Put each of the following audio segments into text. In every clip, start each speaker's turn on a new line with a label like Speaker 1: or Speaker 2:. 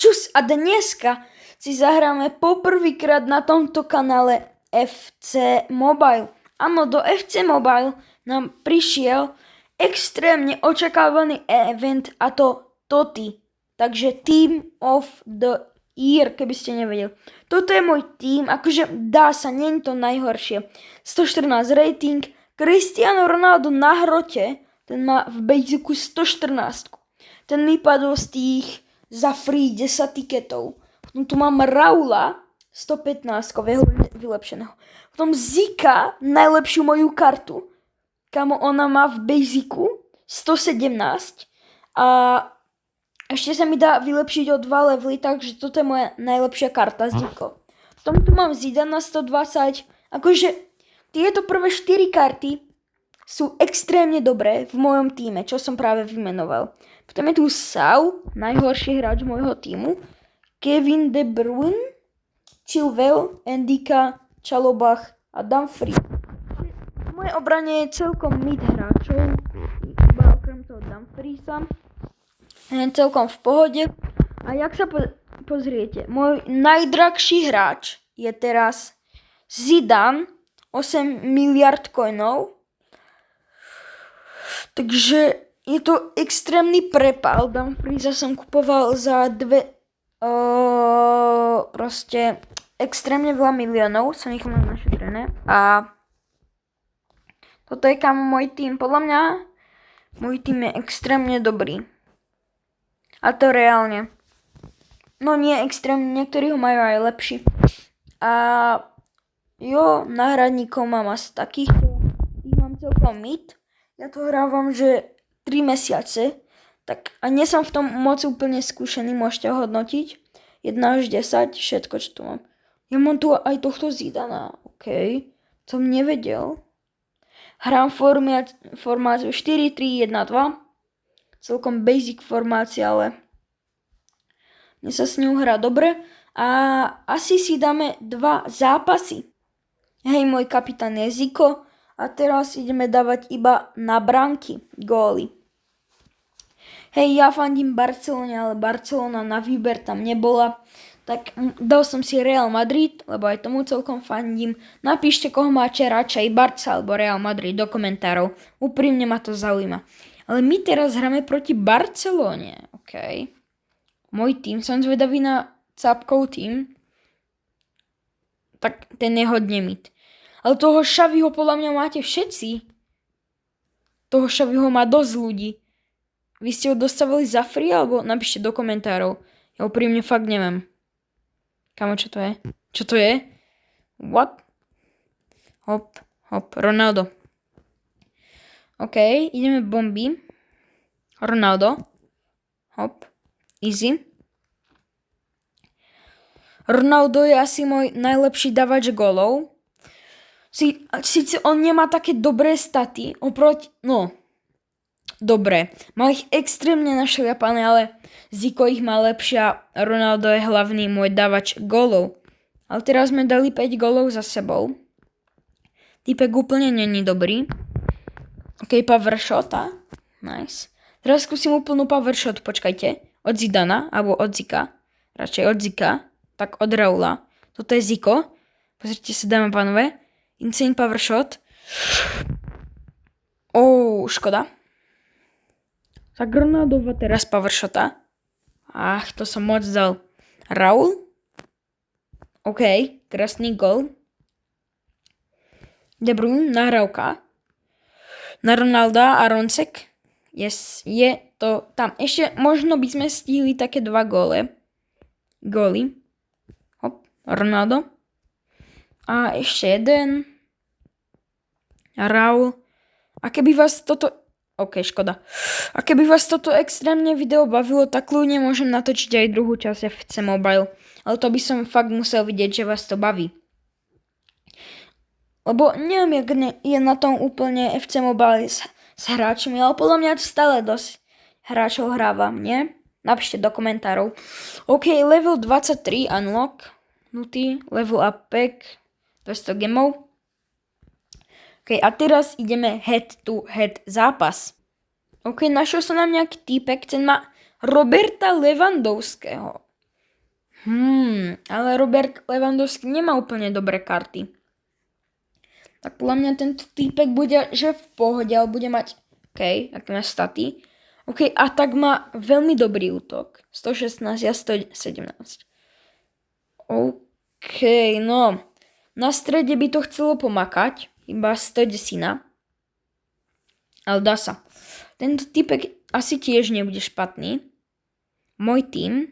Speaker 1: Čus a dneska si zahráme poprvýkrát na tomto kanále FC Mobile. Áno, do FC Mobile nám prišiel extrémne očakávaný event a to TOTY. Takže Team of the Year, keby ste nevedeli. Toto je môj tým, akože dá sa, nie je to najhoršie. 114 rating, Cristiano Ronaldo na hrote, ten má v basicu 114. Ten mi padol z tých za free 10 tiketov. Potom tu mám Raula 115 vylepšeného. Potom Zika, najlepšiu moju kartu. Kamo ona má v basicu 117. A ešte sa mi dá vylepšiť o 2 levely, takže toto je moja najlepšia karta Ziko. Potom tu mám Zidana 120. Akože tieto prvé 4 karty sú extrémne dobré v mojom týme, čo som práve vymenoval. Potom je tu Sau, najhorší hráč môjho týmu, Kevin De Bruyne, Chilwell, Endika, Chalobah a Dumfries. V mojej obrane je celkom mid hráčov, iba okrem toho Dumfriesa. Je celkom v pohode. A jak sa pozriete, môj najdrahší hráč je teraz Zidane, 8 miliard coinov. Takže je to extrémny prepal. Dumfriesa som kupoval za proste extrémne veľa miliónov. Som ich mal našetrené. A toto je kam môj tým. Podľa mňa môj tým je extrémne dobrý. A to reálne. No nie extrémne, niektorí ho majú aj lepší. A jo, náhradníkov mám asi takých. Ich mám celkom mid. Ja to hrávam, že 3 mesiace, tak a nie som v tom moc úplne skúšený, môžete hodnotiť. 1 až 10, všetko, čo tu mám. Ja mám tu aj tohto Zidana, okej, som nevedel. Hrám formáciu 4-3-1-2, celkom basic formácia, ale mne sa s ňou hrá dobre a asi si dáme 2 zápasy. Hej, môj kapitán je Zico. A teraz ideme dávať iba na bránky góly. Hej, ja fandím Barcelone, ale Barcelona na výber tam nebola. Tak dal som si Real Madrid, lebo aj tomu celkom fandím. Napíšte, koho máte radšej, Barca alebo Real Madrid do komentárov. Úprimne ma to zaujíma. Ale my teraz hráme proti Barcelone, okej. Môj tým, som zvedavý na Capkov tým. Tak ten je hodne mid. Ale toho Xaviho podľa mňa máte všetci. Toho Xaviho má dosť ľudí. Vy ste ho dostávali za free, alebo napíšte do komentárov. Ja úprimne fakt neviem. Kamo, čo to je? Čo to je? What? Hop, Ronaldo. OK, ideme bomby. Ronaldo. Hop, easy. Ronaldo je asi môj najlepší dávač golov. Sice on nemá také dobré staty oproti, dobré. Má ich extrémne našliapané, ale Zico ich má lepšia. Ronaldo je hlavný môj dávač golov. Ale teraz sme dali 5 golov za sebou. Typek úplne není dobrý. OK, power shota. Nice. Teraz skúsim úplnú power shot, počkajte. Od Zidana, alebo od Zika. Radšej od Zika. Tak od Raula. Toto je Zico. Pozrite sa, dáme pánové. Insane power shot. Škoda. Tak Ronaldova teraz power shota. To som moc dal. Raul. OK, krásny gol. De Bruyne, nahrávka. Na Ronalda a Roncek. Yes, je to tam. Ešte možno by sme stihli také 2 góly. Hop, Ronaldo. A ešte jeden. Raul. A keby vás toto... OK, škoda. A keby vás toto extrémne video bavilo, tak kľudne môžem natočiť aj druhú časť FC Mobile. Ale to by som fakt musel vidieť, že vás to baví. Lebo neviem, jak je na tom úplne FC Mobile s hráčmi, ale podľa mňa to stále dosť hráčov hrávam, nie? Napíšte do komentárov. OK, level 23 unlock. Nutý, level up pack. 200 gemov. OK, a teraz ideme head to head zápas. OK, našiel som nám nejaký týpek, ten má Roberta Lewandowského. Ale Robert Lewandowski nemá úplne dobré karty. Tak podľa mňa tento týpek bude, že v pohode, ale bude mať, aké má staty. A tak má veľmi dobrý útok. 116 a 117. No. Na strede by to chcelo pomakať. Iba 110. Ale dá sa. Tento typek asi tiež nebude špatný. Môj tým.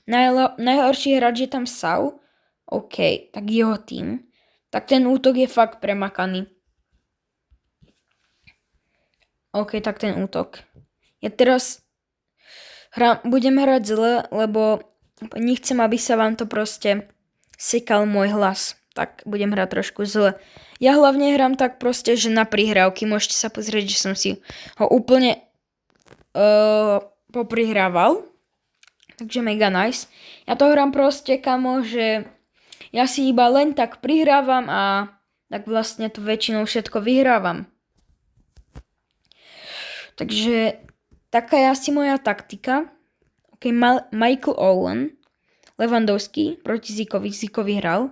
Speaker 1: Najhorší hráč je tam Sau. Tak jeho tým. Tak ten útok je fakt premakaný. Tak ten útok. Ja teraz budem hrať zle, lebo nechcem, aby sa vám to proste sekal môj hlas. Tak budem hrať trošku zle. Ja hlavne hrám tak proste, že na prihrávky. Môžete sa pozrieť, že som si ho úplne poprihrával. Takže mega nice. Ja to hrám proste, kamo, že ja si iba len tak prihrávam a tak vlastne to väčšinou všetko vyhrávam. Takže taká je asi moja taktika. Michael Owen, Lewandowski proti Zikovi. Ziko vyhral.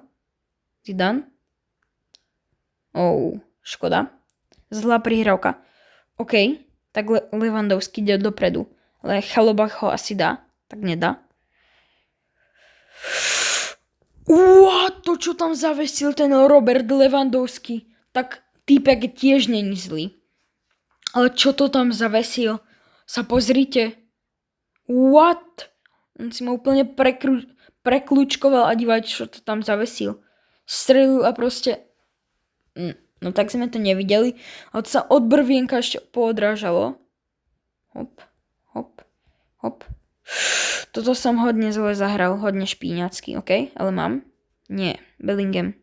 Speaker 1: Zidane. Škoda. Zlá prihrávka. Tak Lewandowski ide dopredu. Ale Chalobach ho asi dá. Tak nedá. To čo tam zavesil ten Robert Lewandowski. Tak týpek tiež není zlý. Ale čo to tam zavesil? Sa pozrite. On si ma úplne prekľúčkoval a dívať, čo to tam zavesil. Strelil a proste... No tak sme to nevideli. A to sa od brvienka ešte poodrážalo. Hop. Toto som hodne zle zahral, hodne špíňacky, ale mám. Nie, Bellingham.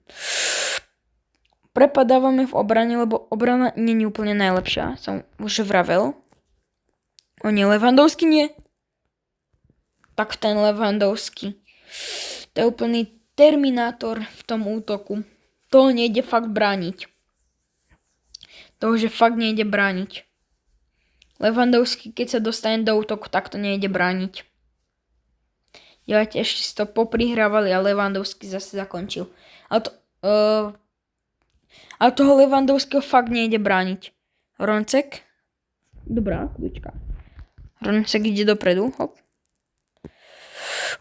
Speaker 1: Prepadávame v obrane, lebo obrana nie je úplne najlepšia. Som už vravel. Nie, Lewandowski nie. Tak ten Lewandowski. To je úplný terminátor v tom útoku. To nejde fakt brániť. Lewandowski, keď sa dostane do útoku, tak to nejde brániť. Dívajte, ešte si to poprihrávali a Lewandowski zase zakončil. Ale toho Lewandowského fakt nejde brániť. Roncek. Dobrá, kľúčka. Roncek ide dopredu. Hop.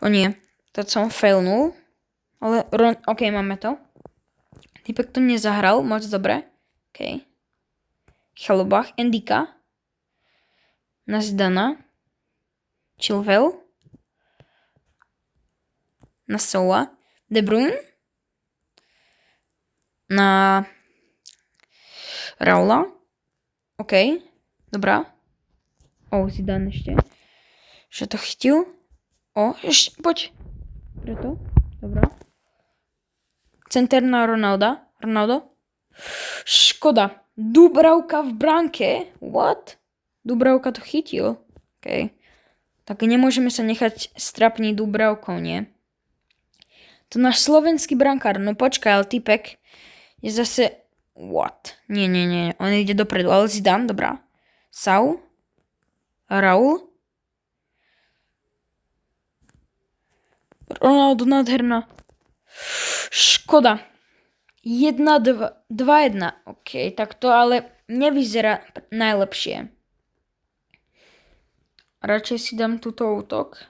Speaker 1: Nie. To som failnul. Ale máme to. Typek to nezahral moc dobre. Chalobach. Endika. Na Zidana. Chilwell. Na Soua. De Bruyne. Na Raula. Dobrá. Zidane ešte. Že to chytil. Poď. Preto. Dobrá. Center na Ronaldo. Škoda. Dubravka v bránke. What? Dubravka to chytil. Tak nemôžeme sa nechať strapniť Dubravkou, nie? To náš slovenský brankár. No počkaj, ale typek je zase... What? Nie. On ide dopredu. Ale Zidane, dobrá. Sau. Raul. Ronaldo, nádherná. Škoda. 1-2. 2-1. Tak to ale nevyzerá najlepšie. Radšej si dám túto útok.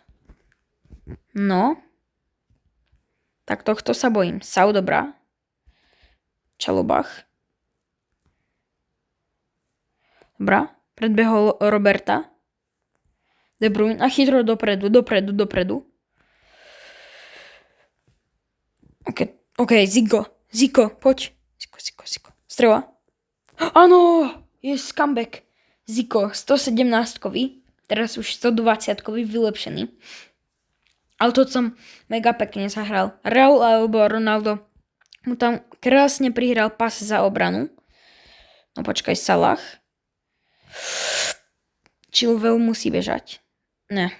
Speaker 1: No. Tak tohto sa bojím. Sau, dobrá. Chalobach. Dobrá. Predbehol Roberta. De Bruyne. A chytro dopredu. Ziko, poď. Ziko. Strela. Áno, je comeback. Ziko, 117-kový. Teraz už 120-kový vylepšený. Ale to som mega pekne zahral. Raul alebo Ronaldo mu tam krásne prihral pas za obranu. No počkaj, Salah. Chilwell musí bežať. Ne.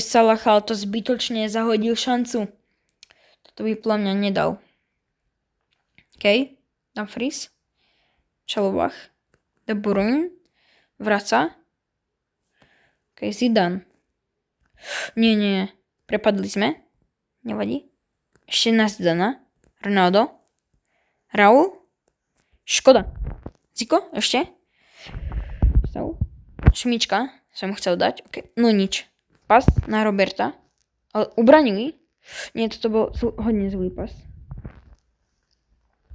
Speaker 1: Salah, ale to zbytočne zahodil šancu. Toto by podľa mňa nedal. Dumfries. Chalobach. De Bruyne. Vraca. Zidane. Nie. Prepadli sme. Nevadí. Ešte Nazdana. Ronaldo. Raúl. Škoda. Ziko, ešte. Stav. Šmička som chcel dať. Okay. No nič. Pas na Roberta. Ale ubranili. Nie, toto bol hodne zlý pas.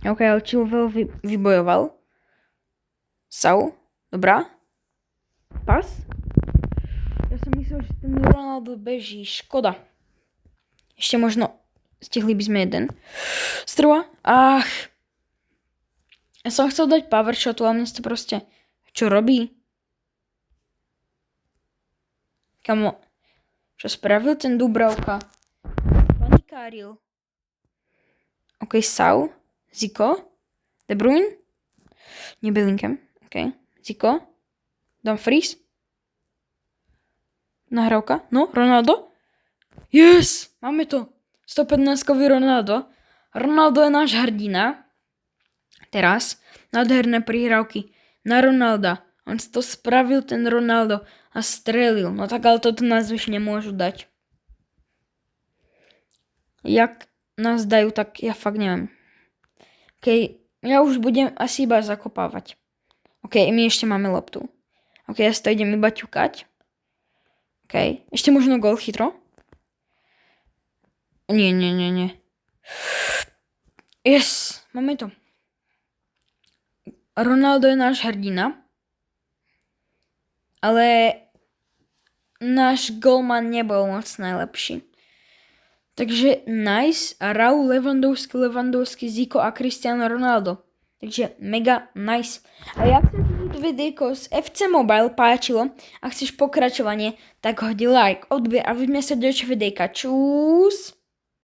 Speaker 1: OK, ale Chilwell vybojoval. Sau. Dobrá. Pas. Ja som myslel, že ten Ronaldo beží. Škoda. Ešte možno stihli by sme jeden. Strva. Ach. Ja som chcel dať power shotu, ale mne to proste... Čo robí? Kamo. Čo spravil ten Dubravka? Panikáril. OK, Sau. Ziko. De Bruyne. Nie Bellingham. OK. Ziko. Dumfries. Nahrávka. No, Ronaldo. Yes! Máme to. 115-kový Ronaldo. Ronaldo je náš hrdina. Teraz nádherné prihrávky na Ronalda. On si to spravil, ten Ronaldo, a strelil. No tak ale toto nás už nemôžu dať. Jak nás dajú, tak ja fakt neviem. OK, ja už budem asi iba zakopávať. OK, my ešte máme loptu. OK, ja si to idem iba ťukať. OK, ešte možno gól chytro? Nie. Yes, máme to. Ronaldo je náš hrdina, ale náš golman nebol moc najlepší. Takže nice a Raúl, Lewandowski, Zico a Cristiano Ronaldo. Takže mega nice. A jak sa ti toto videjko z FC Mobile páčilo a chceš pokračovanie, tak hodí like, odber a vidíme sa do ďalšieho videjka. Čus!